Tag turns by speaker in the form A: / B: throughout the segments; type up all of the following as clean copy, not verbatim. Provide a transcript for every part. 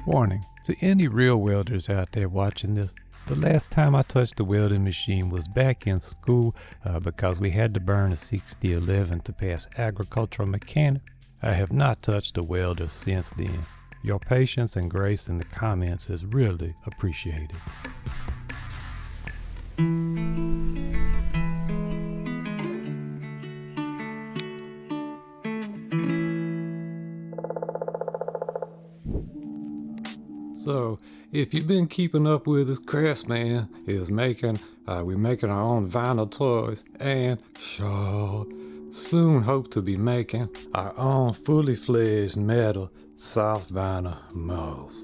A: Warning, to any real welders out there watching this, the last time I touched the welding machine was back in school because we had to burn a 6011 to pass agricultural mechanics. I have not touched a welder since then. Your patience and grace in the comments is really appreciated. So, if you've been keeping up with us, Crafsman is we're making our own vinyl toys and soon hope to be making our own fully fledged metal soft vinyl molds.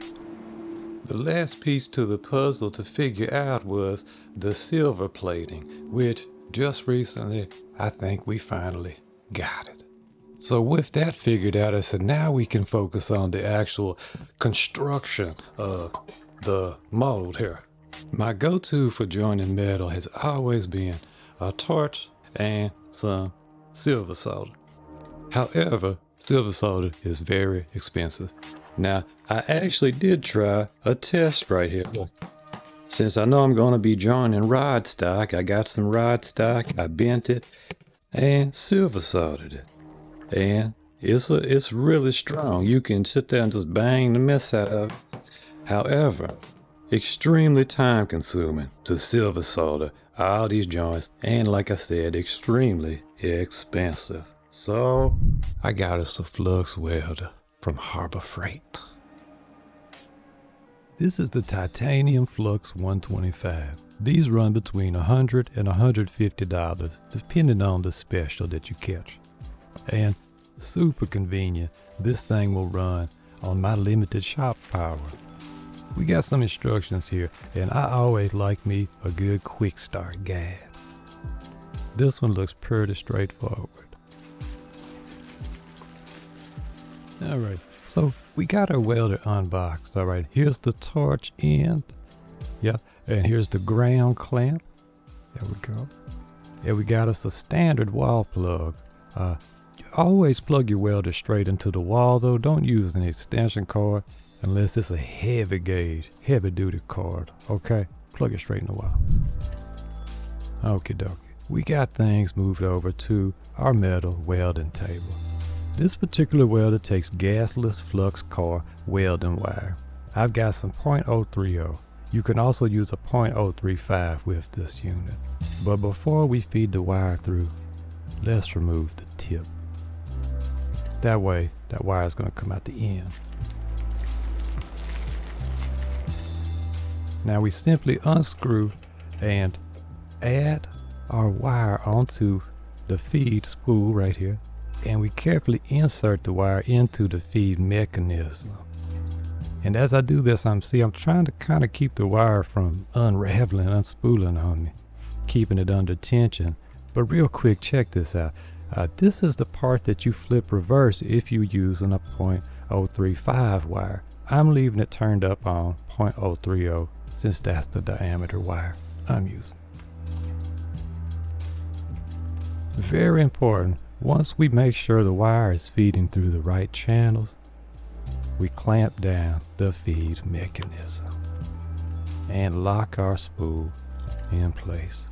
A: The last piece to the puzzle to figure out was the silver plating, which just recently I think we finally got it. So with that figured out, I said now we can focus on the actual construction of the mold here. My go-to for joining metal has always been a torch and some silver solder. However, silver solder is very expensive. Now, I actually did try a test right here. Since I know I'm going to be joining rod stock, I got some rod stock, I bent it, and silver soldered it. And it's really strong. You can sit there and just bang the mess out of it. However, extremely time consuming to silver solder all these joints, and like I said, extremely expensive. So I got us a flux welder from Harbor Freight. This is the Titanium Flux 125. These run between $100 and $150 depending on the special that you catch. And super convenient, this thing will run on my limited shop power. We got some instructions here, and I always like me a good quick start guide. This one looks pretty straightforward. Alright, so we got our welder unboxed. Alright, here's the torch end. Yeah, and here's the ground clamp. There we go. And we got us a standard wall plug. Always plug your welder straight into the wall though. Don't use an extension cord unless it's a heavy gauge, heavy duty cord. Okay, plug it straight in the wall. Okie dokie. We got things moved over to our metal welding table. This particular welder takes gasless flux core welding wire. I've got some .030. You can also use a .035 with this unit. But before we feed the wire through, let's remove the tip. That way, that wire is going to come out the end. Now we simply unscrew and add our wire onto the feed spool right here. And we carefully insert the wire into the feed mechanism. And as I do this, I'm trying to kind of keep the wire from unraveling, unspooling on me, keeping it under tension. But real quick, check this out. This is the part that you flip reverse if you're using a .035 wire. I'm leaving it turned up on .030 since that's the diameter wire I'm using. Very important, once we make sure the wire is feeding through the right channels, we clamp down the feed mechanism and lock our spool in place.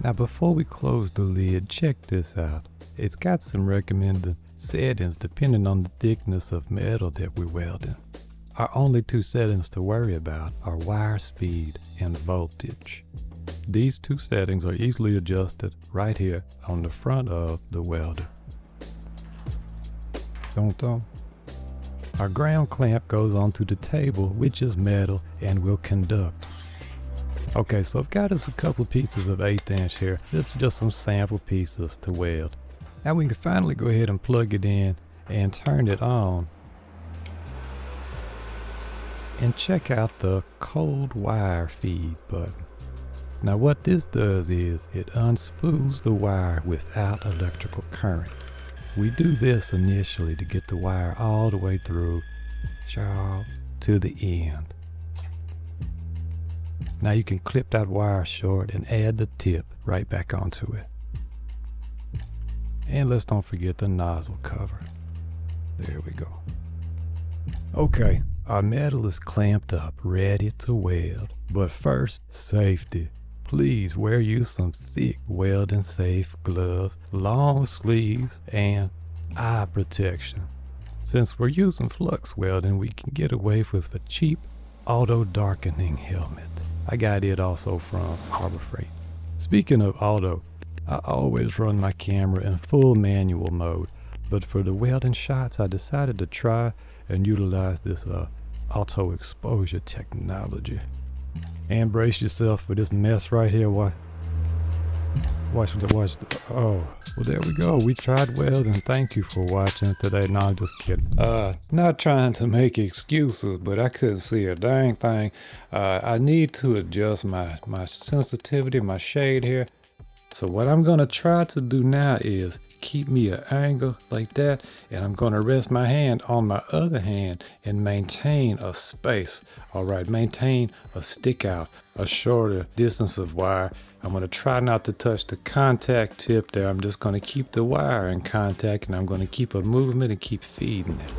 A: Now before we close the lid, check this out. It's got some recommended settings depending on the thickness of metal that we're welding. Our only two settings to worry about are wire speed and voltage. These two settings are easily adjusted right here on the front of the welder. Our ground clamp goes onto the table, which is metal and will conduct. Okay, so I've got us a couple of pieces of 1/8 inch here. This is just some sample pieces to weld. Now we can finally go ahead and plug it in and turn it on. And check out the cold wire feed button. Now what this does is it unspools the wire without electrical current. We do this initially to get the wire all the way through to the end. Now you can clip that wire short and add the tip right back onto it. And let's don't forget the nozzle cover. There we go. Okay, our metal is clamped up, ready to weld. But first, safety. Please wear you some thick welding safe gloves, long sleeves, and eye protection. Since we're using flux welding, we can get away with a cheap auto-darkening helmet. I got it also from Harbor Freight. Speaking of auto, I always run my camera in full manual mode, but for the welding shots I decided to try and utilize this auto exposure technology. And brace yourself for this mess right here. Watch the, oh, well there we go. We tried welding. Thank you for watching today. No, I'm just kidding. Not trying to make excuses, but I couldn't see a dang thing. I need to adjust my sensitivity, my shade here. So what I'm gonna try to do now is keep me an angle like that, and I'm gonna rest my hand on my other hand and maintain a space. All right, maintain a stick out, a shorter distance of wire. I'm gonna try not to touch the contact tip there. I'm just gonna keep the wire in contact, and I'm gonna keep a movement and keep feeding it.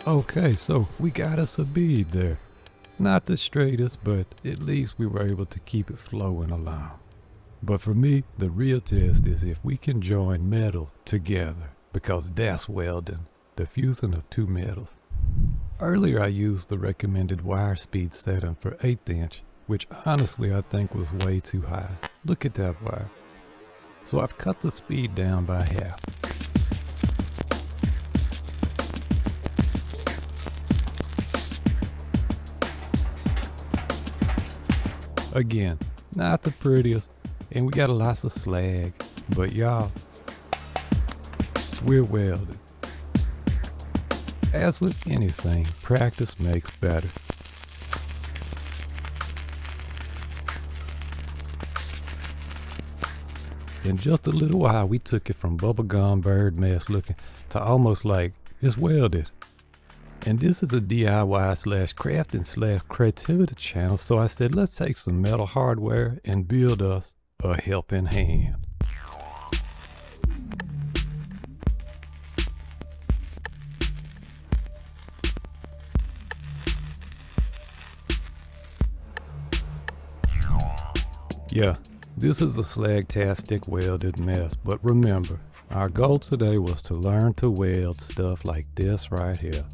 A: Okay, so we got us a bead there. Not the straightest, but at least we were able to keep it flowing along. But for me, the real test is if we can join metal together, because that's welding, the fusing of two metals. Earlier I used the recommended wire speed setting for 1/8 inch, which honestly I think was way too high. Look at that wire. So I've cut the speed down by half. Again, not the prettiest, and we got lots of slag, but y'all, we're welding. As with anything, practice makes better. In just a little while, we took it from bubblegum bird mess looking to almost like it's welded. And this is a DIY/crafting/creativity channel, so I said let's take some metal hardware and build us a helping hand. Yeah, this is a slag-tastic welded mess, but remember, our goal today was to learn to weld stuff like this right here.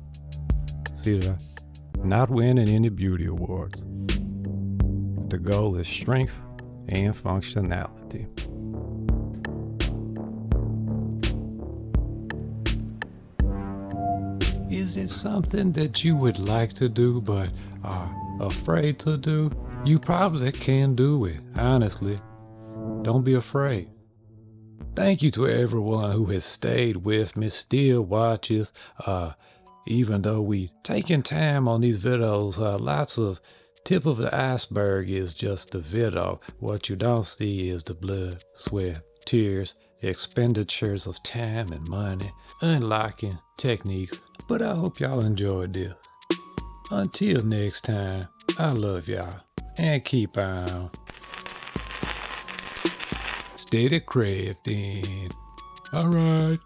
A: See that? Not winning any beauty awards. The goal is strength and functionality. Is it something that you would like to do but are afraid to do? You probably can do it, honestly. Don't be afraid. Thank you to everyone who has stayed with me, still watches, even though we taking time on these videos. Lots of tip of the iceberg is just the video. What you don't see is the blood, sweat, tears, expenditures of time and money, unlocking techniques. But I hope y'all enjoyed this. Until next time, I love y'all and keep on steady crafting. All right.